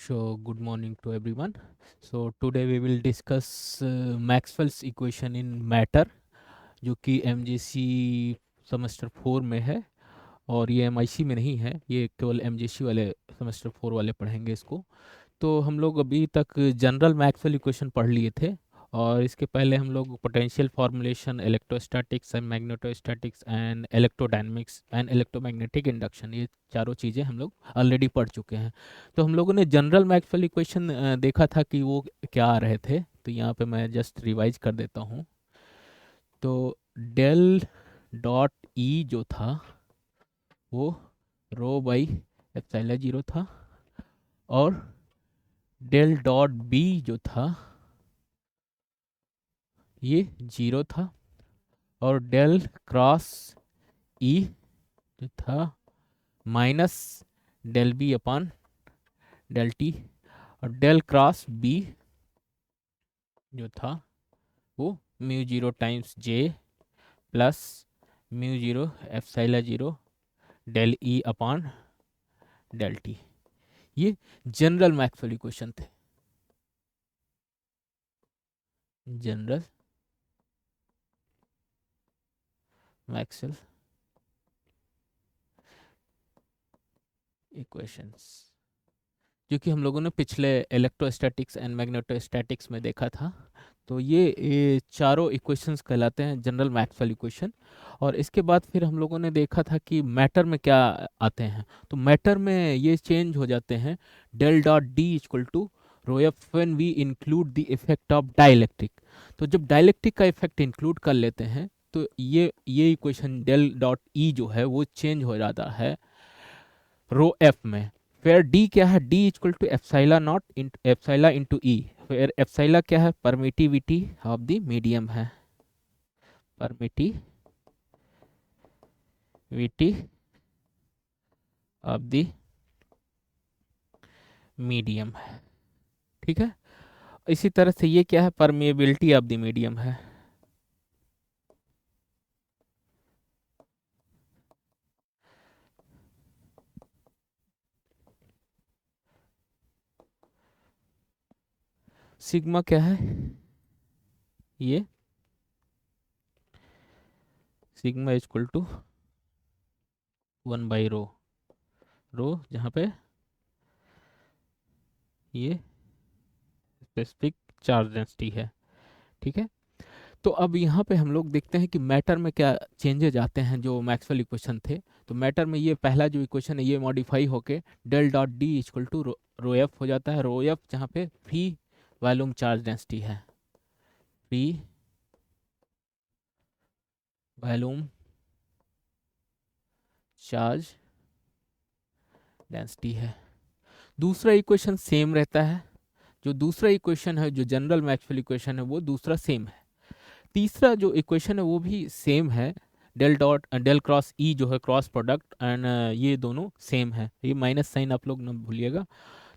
So, good morning to everyone. So, today we will discuss Maxwell's equation in matter, जो कि MJC semester 4 में है और ये MIC में नहीं है, ये केवल MJC वाले सेमेस्टर 4 वाले पढ़ेंगे इसको। तो हम लोग अभी तक जनरल मैक्सवेल इक्वेशन पढ़ लिए थे और इसके पहले हम लोग potential formulation, electrostatics and magnetostatics and electrodynamics and electromagnetic induction, ये चारों चीज़ें हम लोग ऑलरेडी पढ़ चुके हैं। तो हम लोगों ने जनरल मैक्सवेल इक्वेशन देखा था कि वो क्या आ रहे थे, तो यहाँ पे मैं जस्ट रिवाइज कर देता हूँ। तो डेल डॉट ई जो था वो रो बाई एप्सिलॉन जीरो था, और डेल डॉट बी जो था ये जीरो था, और डेल क्रॉस ई जो था minus del B upon del T, और डेल क्रॉस बी जो था वो mu zero times J plus mu zero epsilon zero del E upon del T. ये जनरल मैक्सवेल इक्वेशन थे, जनरल मैक्सवेल इक्वेशंस, जो कि हम लोगों ने पिछले इलेक्ट्रोस्टैटिक्स एंड मैग्नेटोस्टैटिक्स में देखा था। तो ये चारों इक्वेशंस कहलाते हैं जनरल मैक्सवेल इक्वेशन। और इसके बाद फिर हम लोगों ने देखा था कि मैटर में क्या आते हैं। तो मैटर में ये चेंज हो जाते हैं, del dot D equal to rho F when we include the effect of dielectric. तो जब डाइलेक्ट्रिक का इफेक्ट इंक्लूड कर लेते हैं तो ये इक्वेशन डेल डॉट ई जो है वो चेंज हो जाता है रो एफ में। फिर डी क्या है, D equal to epsilon naught in epsilon into E. फिर एप्सिला क्या है, परमिटिविटी ऑफ द मीडियम है, परमिटिविटी ऑफ द मीडियम है। ठीक है, इसी तरह से ये क्या है, परमेबिलिटी ऑफ द मीडियम है। सिग्मा क्या है, ये सिग्मा इक्वल टू 1/रो, रो जहाँ पे ये स्पेसिफिक चार्ज डेंसिटी है। ठीक है, तो अब यहाँ पे हम लोग देखते हैं कि मैटर में क्या चेंजेज आते हैं जो मैक्सवेल इक्वेशन थे। तो मैटर में ये पहला जो इक्वेशन है ये मॉडिफाई होके del dot D equal to rho F हो जाता है। रो एफ जहाँ पे फ्री वॉल्यूम चार्ज डेंसिटी है, फ्री वॉल्यूम चार्ज डेंसिटी है। दूसरा इक्वेशन सेम रहता है, जो दूसरा इक्वेशन है जो जनरल मैक्सवेल इक्वेशन है वो दूसरा सेम है। तीसरा जो इक्वेशन है वो भी सेम है, डेल क्रॉस ई जो है क्रॉस प्रोडक्ट, एंड ये दोनों सेम है, ये माइनस साइन आप लोग न भूलिएगा।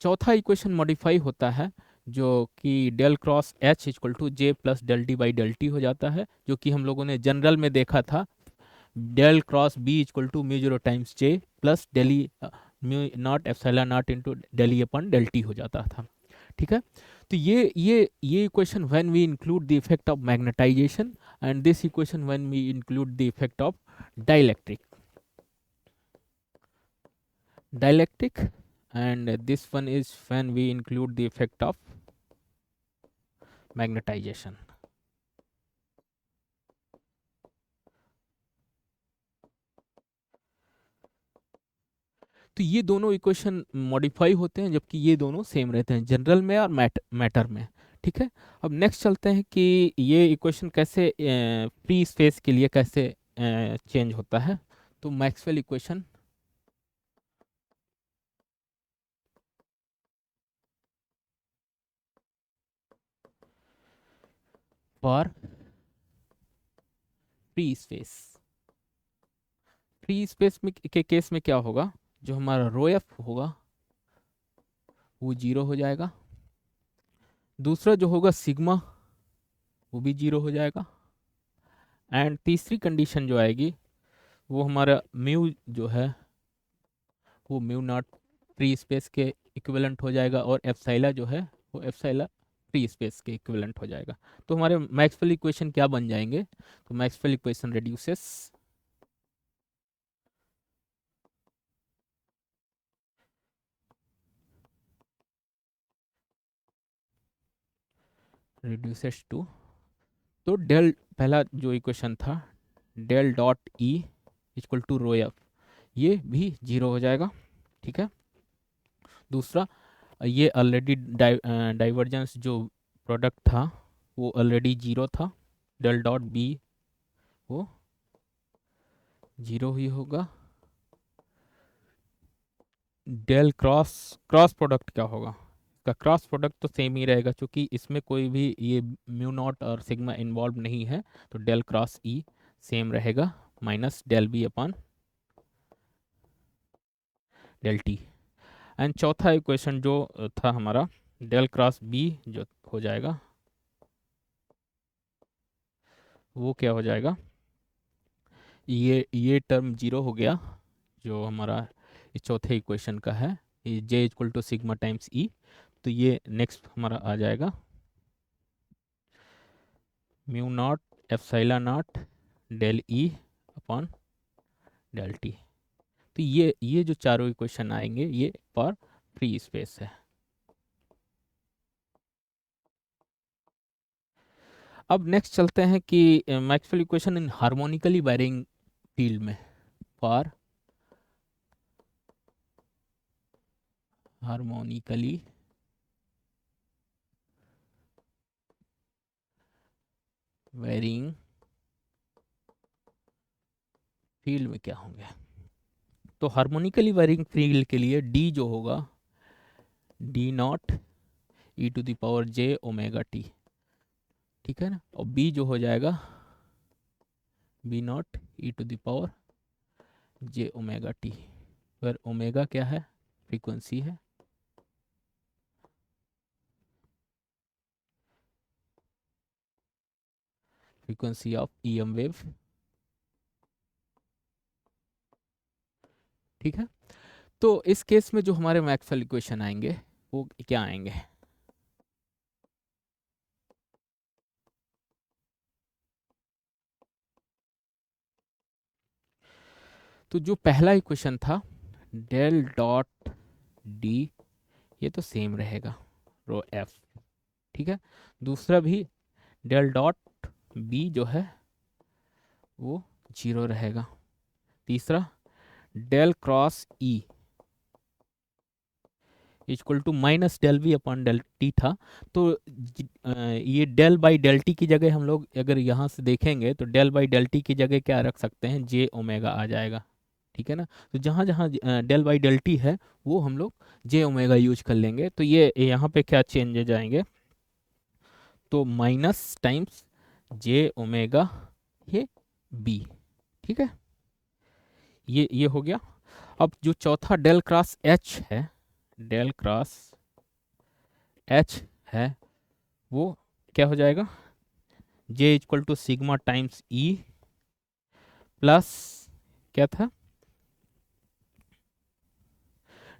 चौथा इक्वेशन मॉडिफाई होता है जो कि del cross H equal to J plus del D by del T हो जाता है, जो कि हम लोगों ने जनरल में देखा था, del cross B equal to mu zero times J plus del E mu not epsilon not into del E upon del T हो जाता था। ठीक है, तो ये equation when we include the effect of magnetization, and this equation when we include the effect of dielectric dielectric and this one is when we include the effect of magnetization. तो ये दोनों इक्वेशन मॉडिफाई होते हैं जबकि ये दोनों same रहते हैं जनरल में और मैटर में। ठीक है, अब नेक्स्ट चलते हैं कि ये इक्वेशन कैसे फ्री स्पेस के लिए कैसे चेंज होता है। तो Maxwell equation for free space, free space में के केस में क्या होगा, जो हमारा रो एफ होगा वो जीरो हो जाएगा, दूसरा जो होगा सिग्मा वो भी जीरो हो जाएगा, एंड तीसरी कंडीशन जो आएगी वो हमारा म्यू जो है वो म्यू नॉट फ्री स्पेस के इक्विवेलेंट हो जाएगा, और एप्सिलॉन जो है वो एप्सिलॉन फ्री स्पेस के इक्विवेलेंट हो जाएगा। तो हमारे मैक्सवेल इक्वेशन क्या बन जाएंगे? तो मैक्सवेल इक्वेशन रिड्यूसेस टू, तो डेल पहला जो इक्वेशन था, del dot E equal to rho F, ये भी जीरो हो जाएगा। ठीक है। दूसरा, ये ऑलरेडी डाइवर्जेंस जो प्रोडक्ट था वो ऑलरेडी जीरो था, डेल डॉट बी वो जीरो ही होगा। डेल क्रॉस क्रॉस प्रोडक्ट क्या होगा? का क्रॉस प्रोडक्ट तो सेम ही रहेगा, क्योंकि इसमें कोई भी ये म्यू नॉट और सिग्मा इन्वॉल्व नहीं है, तो डेल क्रॉस ई सेम रहेगा, minus del B upon del T. And चौथा इक्वेशन जो था हमारा, डेल क्रॉस बी जो हो जाएगा, वो क्या हो जाएगा? ये टर्म जीरो हो गया, जो हमारा इस चौथे इक्वेशन का है, ये J equal to sigma times E. तो ये नेक्स्ट हमारा आ जाएगा mu not epsilon not del E upon del T. तो ये जो चारों इक्वेशन आएंगे ये फॉर फ्री स्पेस है। अब नेक्स्ट चलते हैं कि Maxwell equation in harmonically wiring field में, फॉर हार्मोनिकली वेरिंग फील्ड में क्या होंगे? तो हार्मोनिकली वेरिंग फील्ड के लिए डी जो होगा, D not E to the power J omega T. ठीक है ना। और बी जो हो जाएगा B not E to the power J omega T, पर ओमेगा क्या है? फ्रीक्वेंसी है। Frequency of EM wave. ठीक है। तो इस केस में जो हमारे मैक्सवेल इक्वेशन आएंगे वो क्या आएंगे? तो जो पहला इक्वेशन था, डेल डॉट डी, ये तो सेम रहेगा, रो एफ। ठीक है। दूसरा भी डेल डॉट बी जो है वो जीरो रहेगा। तीसरा, del cross E equal to minus del V upon del T था। तो ये डेल बाई डेल टी की जगह हम लोग अगर यहाँ से देखेंगे तो डेल बाई डेल टी की जगह क्या रख सकते हैं? जे ओमेगा आ जाएगा। ठीक है ना। तो जहाँ जहाँ डेल बाई डेल टी है वो हम लोग जे ओमेगा यूज कर लेंगे। तो ये यहाँ पे क्या चेंजेज आएंगे? तो माइनस टाइम्स जे ओमेगा ये बी। ठीक है। ये हो गया। अब जो चौथा डेल क्रॉस एच है, डेल क्रॉस एच है, वो क्या हो जाएगा? J equal to sigma times E plus क्या था?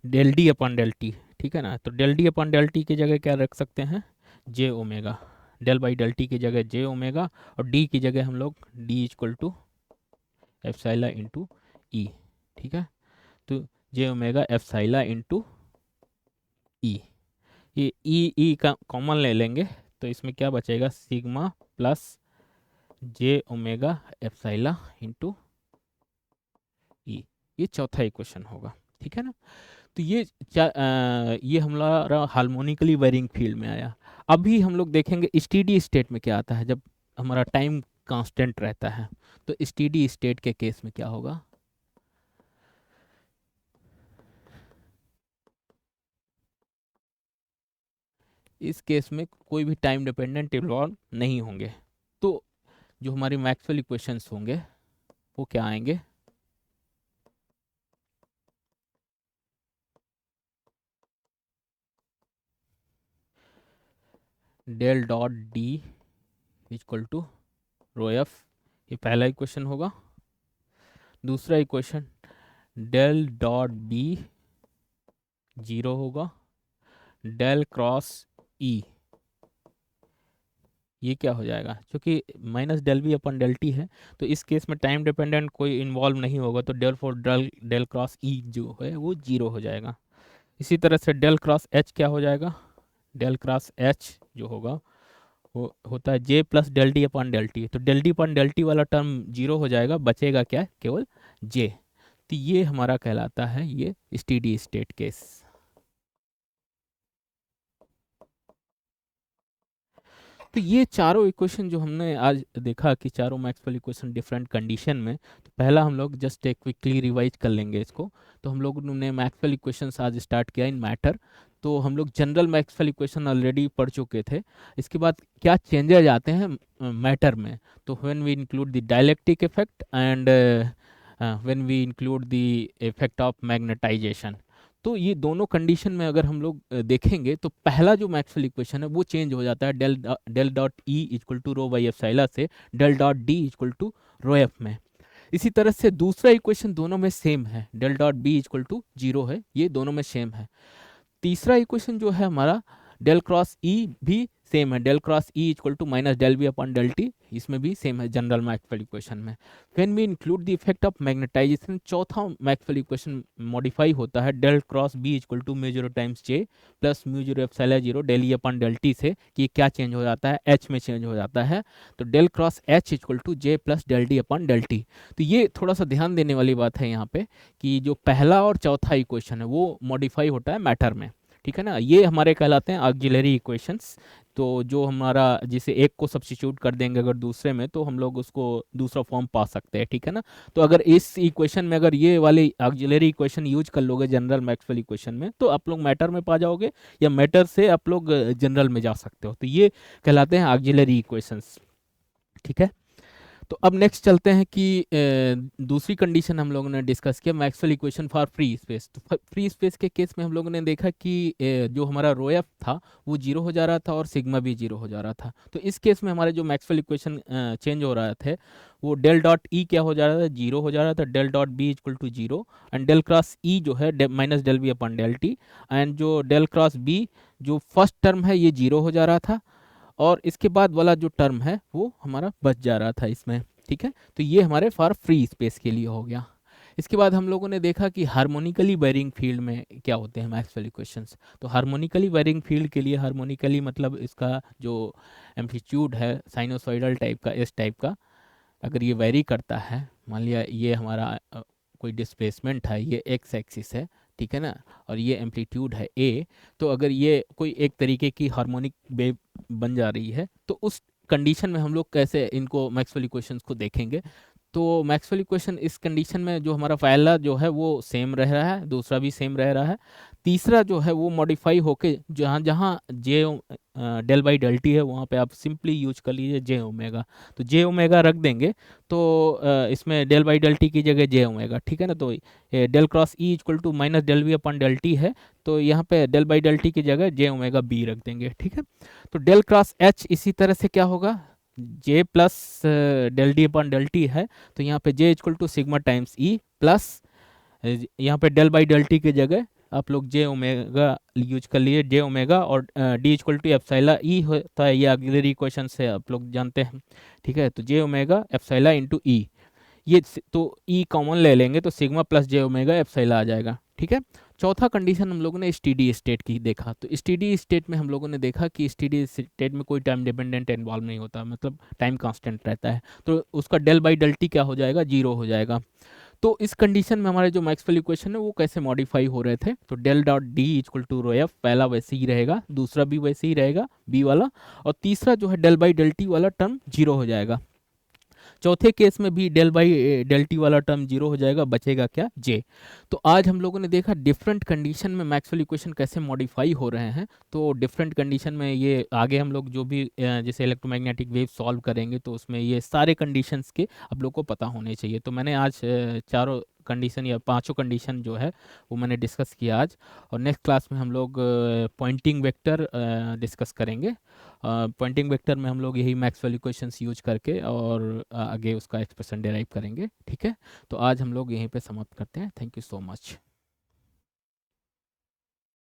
Del D upon del T. ठीक है ना। तो del D upon del T की जगह क्या रख सकते हैं? J omega. Del by del T की जगह जे ओमेगा, और डी की जगह हम लोग D equal to epsilon into E. ठीक है। तो J omega epsilon into E, ये ई का कॉमन ले लेंगे, तो इसमें क्या बचेगा? सिग्मा प्लस जे ओमेगा एप्सिलॉन इंटू ई। ये चौथा इक्वेशन होगा। ठीक है ना। तो ये हमारा हार्मोनिकली वेरिंग फील्ड में आया। अभी हम लोग देखेंगे स्टीडी स्टेट में क्या आता है, जब हमारा टाइम कांस्टेंट रहता है। तो स्टीडी स्टेट के केस में क्या होगा? इस केस में कोई भी टाइम डिपेंडेंट इन्वॉल्व नहीं होंगे। तो जो हमारी मैक्सवेल इक्वेशंस होंगे वो क्या आएंगे? Del dot D equal to rho F, ये पहला इक्वेशन होगा। दूसरा equation, del dot B zero होगा। डेल क्रॉस ई, ये क्या हो जाएगा, क्योंकि minus del V upon del T है, तो इस केस में टाइम डिपेंडेंट कोई इन्वॉल्व नहीं होगा, तो del for del del cross E जो है वो जीरो हो जाएगा। इसी तरह से डेल क्रॉस एच क्या हो जाएगा, डेल क्रॉस एच जो होगा वो होता है J plus del D upon del T, तो del D upon del T वाला टर्म जीरो हो जाएगा, बचेगा क्या, केवल जे। तो ये हमारा कहलाता है ये स्टेडी स्टेट केस। तो ये चारों इक्वेशन जो हमने आज देखा कि चारों मैक्सवेल इक्वेशन डिफरेंट कंडीशन में, तो पहला हम लोग जस्ट एक क्विकली रिवाइज कर लेंगे इसको। तो हम लोग ने मैक्सवेल इक्वेशंस आज स्टार्ट किया इन मैटर, तो हम लोग जनरल मैक्सवेल इक्वेशन ऑलरेडी पढ़ चुके थे। इसके बाद क्या चेंजेज आते हैं मैटर में, तो when we include the dielectric effect and when we include the effect of magnetization, तो ये दोनों कंडीशन में अगर हम लोग देखेंगे तो पहला जो मैक्सवेल इक्वेशन है वो चेंज हो जाता है del dot E equal to rho by epsilon से del dot D equal to rho F में। इसी तरह से दूसरा इक्वेशन दोनों में सेम है, del dot B equal to zero है, ये दोनों में सेम है। तीसरा इक्वेशन जो है हमारा डेल क्रॉस ई भी सेम है, del cross E equal to minus del B upon del T, इसमें भी सेम है जनरल मैक्सवेल इक्वेशन में। When we include the effect of magnetization, चौथा मैक्सवेल इक्वेशन मॉडिफाई होता है del cross B equal to mu zero times J plus mu zero epsilon zero del E upon del T से, कि क्या change हो जाता है, एच में चेंज हो जाता है, तो del cross H equal to J plus del D upon del T. तो ये थोड़ा सा ध्यान देने वाली बात है यहाँ पे कि जो पहला और चौथा इक्वेशन है वो मॉडिफाई होता है मैटर में, ठीक है ना, ये हमारे कहलाते हैं ऑक्सिलरी इक्वेशंस। तो जो हमारा जिसे एक को सब्स्टिट्यूट कर देंगे अगर दूसरे में, तो हम लोग उसको दूसरा फॉर्म पा सकते हैं, ठीक है ना। तो अगर इस इक्वेशन में अगर ये वाले ऑक्सिलरी इक्वेशन यूज कर लोगे जनरल मैक्सवेल इक्वेशन में, तो आप लोग मैटर में पा जाओगे, या मैटर से आप लोग जनरल में जा सकते हो, तो ये कहलाते हैं ऑक्सिलरी इक्वेशंस, ठीक है। तो अब नेक्स्ट चलते हैं कि दूसरी कंडीशन हम लोगों ने डिस्कस किया Maxwell equation for free space. तो फ्री स्पेस के केस में हम लोगों ने देखा कि जो हमारा रो एफ था वो जीरो हो जा रहा था और सिग्मा भी जीरो हो जा रहा था। तो इस केस में हमारे जो मैक्सवेल इक्वेशन चेंज हो रहा थे, वो डेल डॉट ई क्या हो जा रहा था, जीरो हो जा रहा था, del dot B equal to zero, and del cross E जो है minus del B upon del T, and जो डेल क्रॉस बी जो फर्स्ट टर्म है ये जीरो हो जा रहा था, और इसके बाद वाला जो टर्म है वो हमारा बच जा रहा था इसमें, ठीक है। तो ये हमारे फॉर फ्री स्पेस के लिए हो गया। इसके बाद हम लोगों ने देखा कि हार्मोनिकली वेरिंग फील्ड में क्या होते हैं मैक्सवेल इक्वेशंस। तो हार्मोनिकली वेरिंग फील्ड के लिए, हार्मोनिकली मतलब इसका जो एम्पलीट्यूड है साइनोसॉइडल टाइप का, इस टाइप का, अगर ये वेरी करता है, मान लिया ये हमारा कोई डिस्प्लेसमेंट है, ये एक्स एक्सिस है, ठीक है ना, और ये एम्पलीट्यूड है ए, तो अगर ये कोई एक तरीके की हार्मोनिक वेव बन जा रही है, तो उस कंडीशन में हम लोग कैसे इनको मैक्सवेल इक्वेशंस को देखेंगे। तो मैक्सवेल इक्वेशन इस कंडीशन में जो हमारा पहला जो है वो सेम रह रहा है, दूसरा भी सेम रह रहा है, तीसरा जो है वो मॉडिफाई होके जहाँ जहाँ जे डेल बाई डेल टी है वहाँ पे आप सिंपली यूज कर लीजिए जे ओमेगा, तो जे ओमेगा रख देंगे, तो इसमें डेल बाई डेल टी की जगह जे ओमेगा, ठीक है ना। तो del cross E equal to minus del V upon del T है, तो यहाँ पे डेल बाई डेल टी की जगह जे ओमेगा बी रख देंगे, ठीक है। तो डेल क्रॉस एच इसी तरह से क्या होगा, J plus del D upon del T है, तो यहाँ पे J equal to sigma times E plus यहाँ पे डेल बाई डेल टी की जगह आप लोग जे ओमेगा यूज कर लिए, जे ओमेगा, और डी इक्वल टू एप्सिलॉन ई होता है, ये ऑक्सिलरी इक्वेशन से आप लोग जानते हैं, ठीक है। तो J omega epsilon into E, ये तो ई कॉमन ले लेंगे तो सिग्मा प्लस जे ओमेगा एप्सिलॉन आ जाएगा, ठीक है। चौथा कंडीशन हम लोगों ने स्टेडी स्टेट की देखा। तो स्टेडी स्टेट में हम लोगों ने देखा कि स्टेडी स्टेट में कोई टाइम डिपेंडेंट इन्वॉल्व नहीं होता, मतलब टाइम कांस्टेंट रहता है, तो उसका डेल बाई डेल टी क्या हो जाएगा, जीरो हो जाएगा। तो इस कंडीशन में हमारे जो मैक्सवेल इक्वेशन है वो कैसे मॉडिफाई हो रहे थे, तो del dot D equal to rho F, पहला वैसे ही रहेगा, दूसरा भी वैसे ही रहेगा बी वाला, और तीसरा जो है डेल बाई डेल टी वाला टर्म जीरो हो जाएगा। चौथे केस में भी डेल बाई डेल टी वाला टर्म जीरो हो जाएगा, बचेगा क्या, जे। तो आज हम लोगों ने देखा डिफरेंट कंडीशन में मैक्सवेल इक्वेशन कैसे मॉडिफाई हो रहे हैं। तो डिफरेंट कंडीशन में ये आगे हम लोग जो भी जैसे इलेक्ट्रोमैग्नेटिक वेव सॉल्व करेंगे, तो उसमें ये सारे कंडीशंस के आप लोग को पता होने चाहिए। तो मैंने आज चारों कंडीशन या पांचों कंडीशन जो है वो मैंने डिस्कस किया आज, और नेक्स्ट क्लास में हम लोग पॉइंटिंग वेक्टर डिस्कस करेंगे। पॉइंटिंग वेक्टर में हम लोग यही मैक्सवेल इक्वेशंस यूज करके और आगे उसका एक्सप्रेशन डिराइव करेंगे, ठीक है। तो आज हम लोग यहीं पे समाप्त करते हैं। Thank you so much.